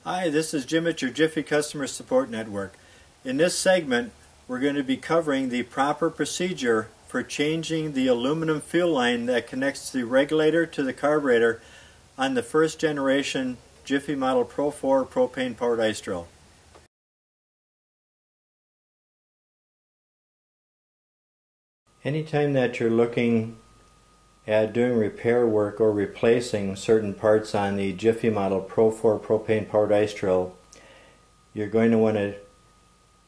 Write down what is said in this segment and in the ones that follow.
Hi, this is Jim at your Jiffy Customer Support Network. In this segment, we're going to be covering the proper procedure for changing the aluminum fuel line that connects the regulator to the carburetor on the first generation Jiffy Model Pro4 propane powered ice drill. Anytime that you're looking at doing repair work or replacing certain parts on the Jiffy Model Pro4 propane powered ice drill, you're going to want to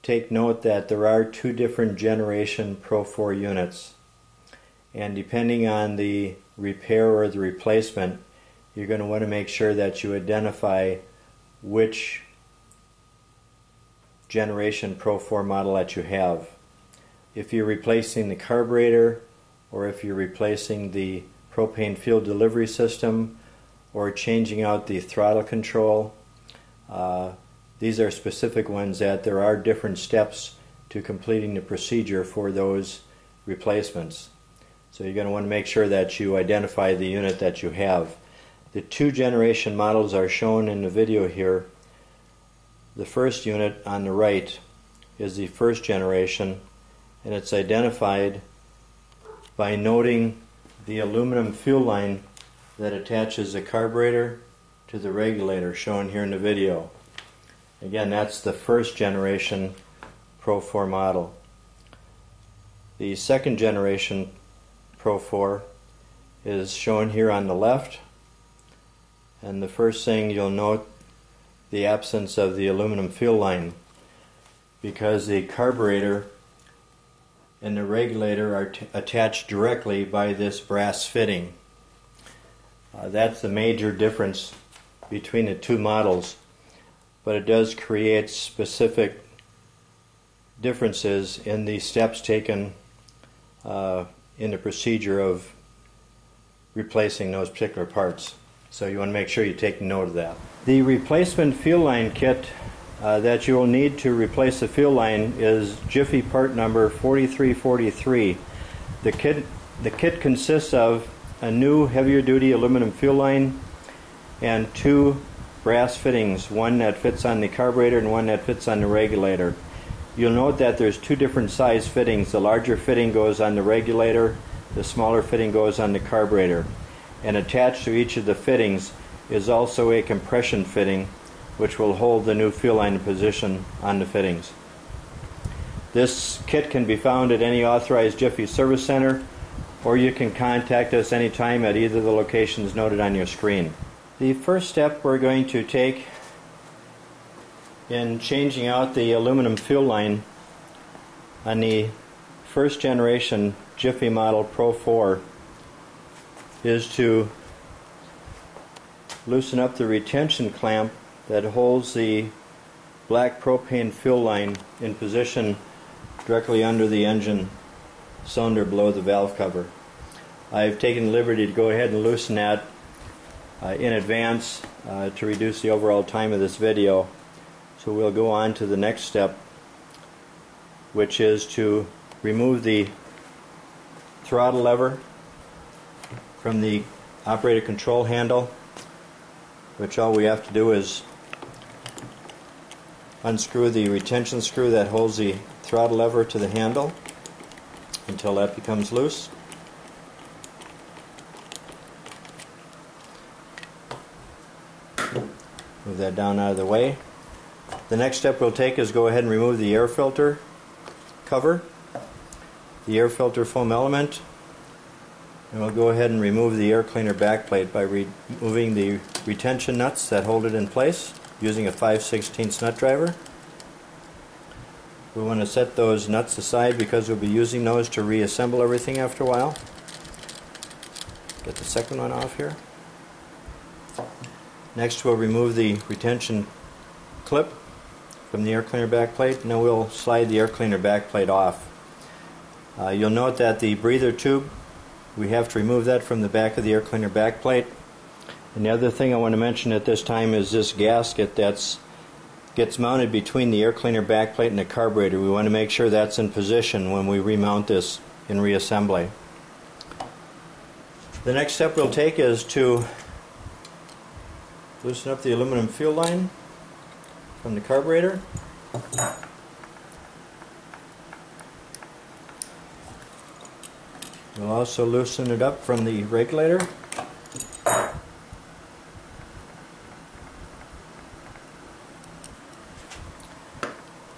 take note that there are two different generation Pro4 units, and depending on the repair or the replacement, you're going to want to make sure that you identify which generation Pro4 model that you have. If you're replacing the carburetor, or if you're replacing the propane fuel delivery system, or changing out the throttle control, these are specific ones that there are different steps to completing the procedure for those replacements. So you're going to want to make sure that you identify the unit that you have. The two generation models are shown in the video here. The first unit on the right is the first generation, and it's identified by noting the aluminum fuel line that attaches the carburetor to the regulator, shown here in the video. Again, that's the first generation Pro4 model. The second generation Pro4 is shown here on the left, and the first thing you'll note, the absence of the aluminum fuel line, because the carburetor and the regulator are attached directly by this brass fitting. That's the major difference between the two models, but it does create specific differences in the steps taken in the procedure of replacing those particular parts. So you want to make sure you take note of that. The replacement fuel line kit that you will need to replace the fuel line is Jiffy part number 4343. The kit consists of a new heavier duty aluminum fuel line and two brass fittings, one that fits on the carburetor and one that fits on the regulator. You'll note that there's two different size fittings. The larger fitting goes on the regulator, the smaller fitting goes on the carburetor. And attached to each of the fittings is also a compression fitting, which will hold the new fuel line in position on the fittings. This kit can be found at any authorized Jiffy service center, or you can contact us anytime at either of the locations noted on your screen. The first step we're going to take in changing out the aluminum fuel line on the first generation Jiffy Model Pro4 is to loosen up the retention clamp that holds the black propane fuel line in position directly under the engine cylinder below the valve cover. I've taken the liberty to go ahead and loosen that in advance to reduce the overall time of this video. So we'll go on to the next step, which is to remove the throttle lever from the operator control handle, which all we have to do is unscrew the retention screw that holds the throttle lever to the handle until that becomes loose. Move that down out of the way. The next step we'll take is go ahead and remove the air filter cover, the air filter foam element, and we'll go ahead and remove the air cleaner backplate by removing the retention nuts that hold it in place using a 5/16 nut driver. We want to set those nuts aside because we'll be using those to reassemble everything after a while. Get the second one off here. Next we'll remove the retention clip from the air cleaner backplate, and then we'll slide the air cleaner backplate off. You'll note that the breather tube, we have to remove that from the back of the air cleaner backplate. And the other thing I want to mention at this time is this gasket that gets mounted between the air cleaner backplate and the carburetor. We want to make sure that's in position when we remount this in reassembly. The next step we'll take is to loosen up the aluminum fuel line. from the carburetor. We'll also loosen it up from the regulator.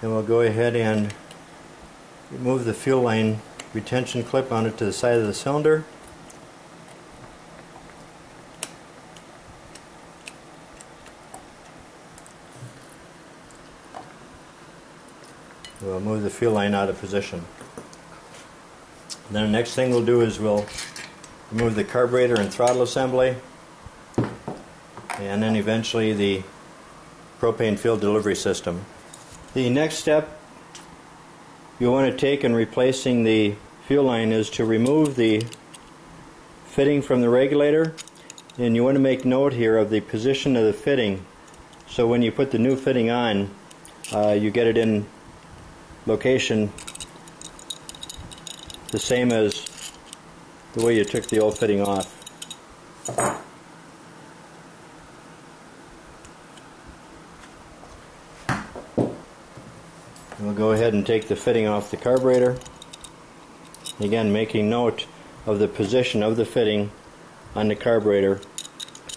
Then we'll go ahead and remove the fuel line retention clip on it to the side of the cylinder. We'll move the fuel line out of position. Then the next thing we'll do is we'll remove the carburetor and throttle assembly, and then eventually the propane fuel delivery system. The next step you want to take in replacing the fuel line is to remove the fitting from the regulator, and you want to make note here of the position of the fitting, so when you put the new fitting on, you get it in location the same as the way you took the old fitting off. We'll go ahead and take the fitting off the carburetor. Again, making note of the position of the fitting on the carburetor,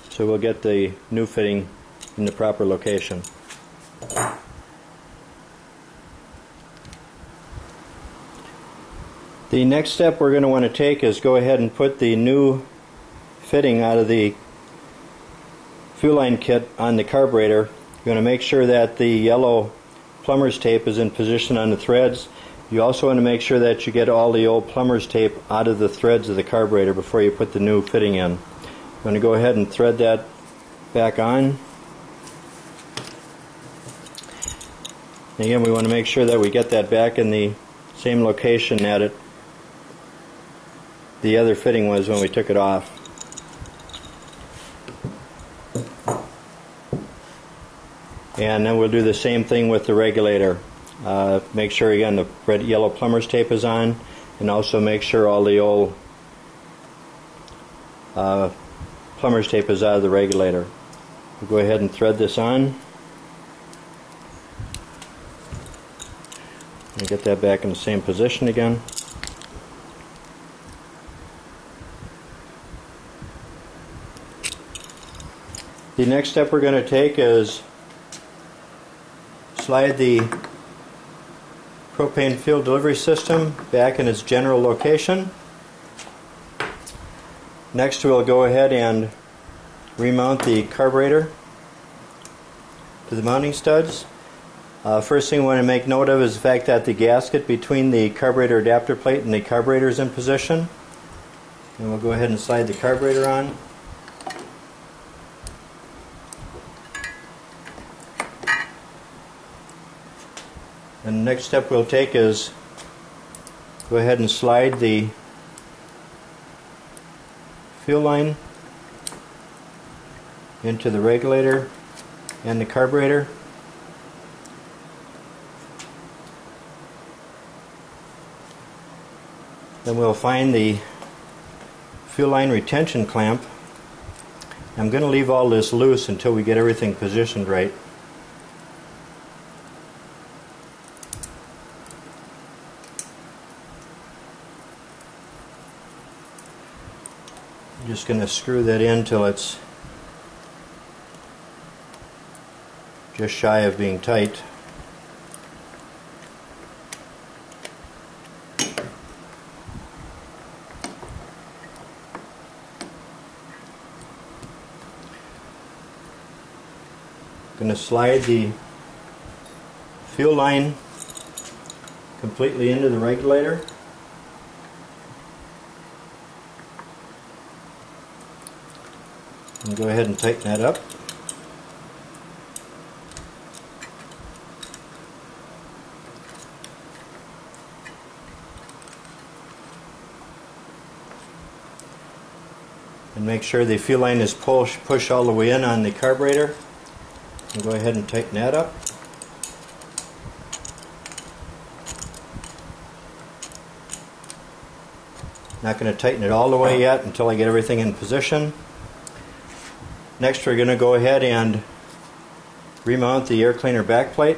so we'll get the new fitting in the proper location. The next step we're going to want to take is go ahead and put the new fitting out of the fuel line kit on the carburetor. You're going to make sure that the yellow plumber's tape is in position on the threads. You also want to make sure that you get all the old plumber's tape out of the threads of the carburetor before you put the new fitting in. I'm going to go ahead and thread that back on. And again, we want to make sure that we get that back in the same location that the other fitting was when we took it off. And then we'll do the same thing with the regulator. Make sure again the red yellow plumber's tape is on, and also make sure all the old plumber's tape is out of the regulator. We'll go ahead and thread this on and get that back in the same position again. The next step we're going to take is slide the propane fuel delivery system back in its general location. Next we'll go ahead and remount the carburetor to the mounting studs. First thing we want to make note of is the fact that the gasket between the carburetor adapter plate and the carburetor is in position. And we'll go ahead and slide the carburetor on. And the next step we'll take is go ahead and slide the fuel line into the regulator and the carburetor. Then we'll find the fuel line retention clamp. I'm going to leave all this loose until we get everything positioned right. I'm just going to screw that in till it's just shy of being tight. I'm going to slide the fuel line completely into the regulator. And go ahead and tighten that up. And make sure the fuel line is push all the way in on the carburetor. And go ahead and tighten that up. Not going to tighten it all the way yet until I get everything in position. Next we're going to go ahead and remount the air cleaner backplate.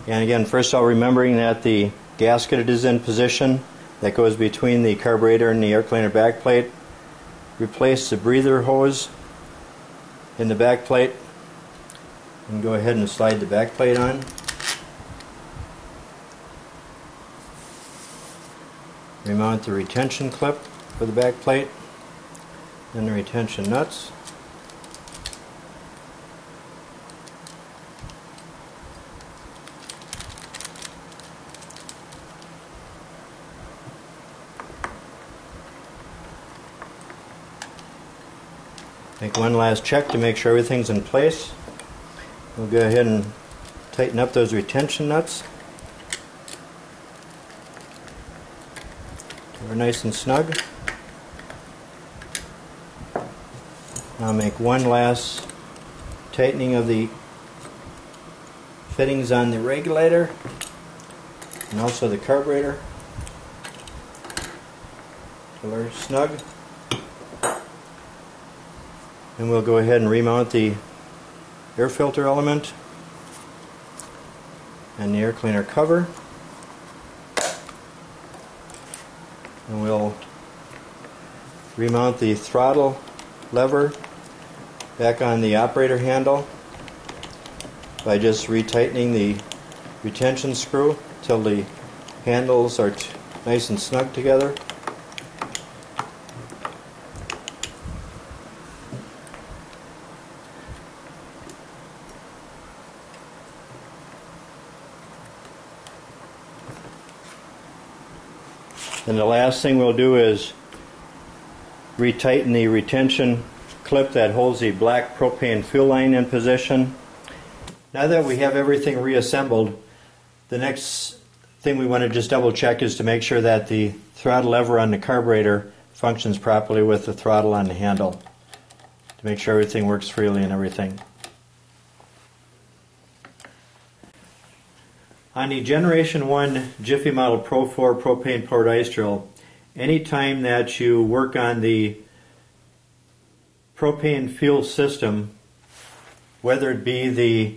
And again, first of all, remembering that the gasket is in position that goes between the carburetor and the air cleaner backplate. Replace the breather hose in the backplate and go ahead and slide the backplate on. Remount the retention clip for the backplate and the retention nuts. Make one last check to make sure everything's in place. We'll go ahead and tighten up those retention nuts. They're nice and snug. Now make one last tightening of the fittings on the regulator and also the carburetor till they're snug. And we'll go ahead and remount the air filter element and the air cleaner cover. And we'll remount the throttle lever back on the operator handle by just retightening the retention screw till the handles are nice and snug together. And the last thing we'll do is retighten the retention clip that holds the black propane fuel line in position. Now that we have everything reassembled, the next thing we want to just double check is to make sure that the throttle lever on the carburetor functions properly with the throttle on the handle, to make sure everything works freely and everything. On the Generation 1 Jiffy Model Pro4 propane powered ice drill, anytime that you work on the propane fuel system, whether it be the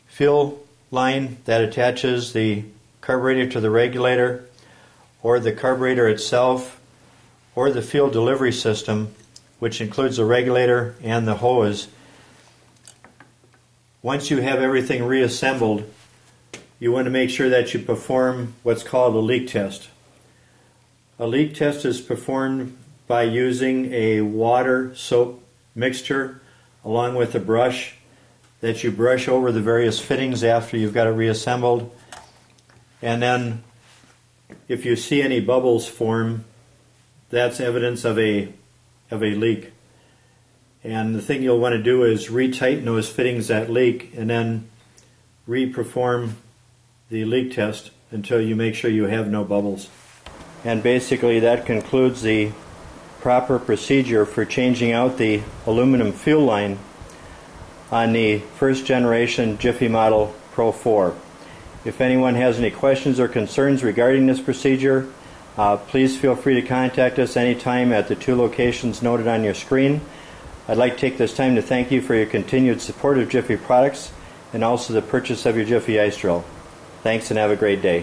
fuel line that attaches the carburetor to the regulator, or the carburetor itself, or the fuel delivery system, which includes the regulator and the hose, once you have everything reassembled, you want to make sure that you perform what's called a leak test. A leak test is performed by using a water-soap mixture along with a brush that you brush over the various fittings after you've got it reassembled. And then if you see any bubbles form, that's evidence of a leak. And the thing you'll want to do is retighten those fittings that leak and then re-perform the leak test until you make sure you have no bubbles. And basically that concludes the proper procedure for changing out the aluminum fuel line on the first generation Jiffy Model Pro4. If anyone has any questions or concerns regarding this procedure, please feel free to contact us anytime at the 2 locations noted on your screen. I'd like to take this time to thank you for your continued support of Jiffy products and also the purchase of your Jiffy ice drill. Thanks and have a great day.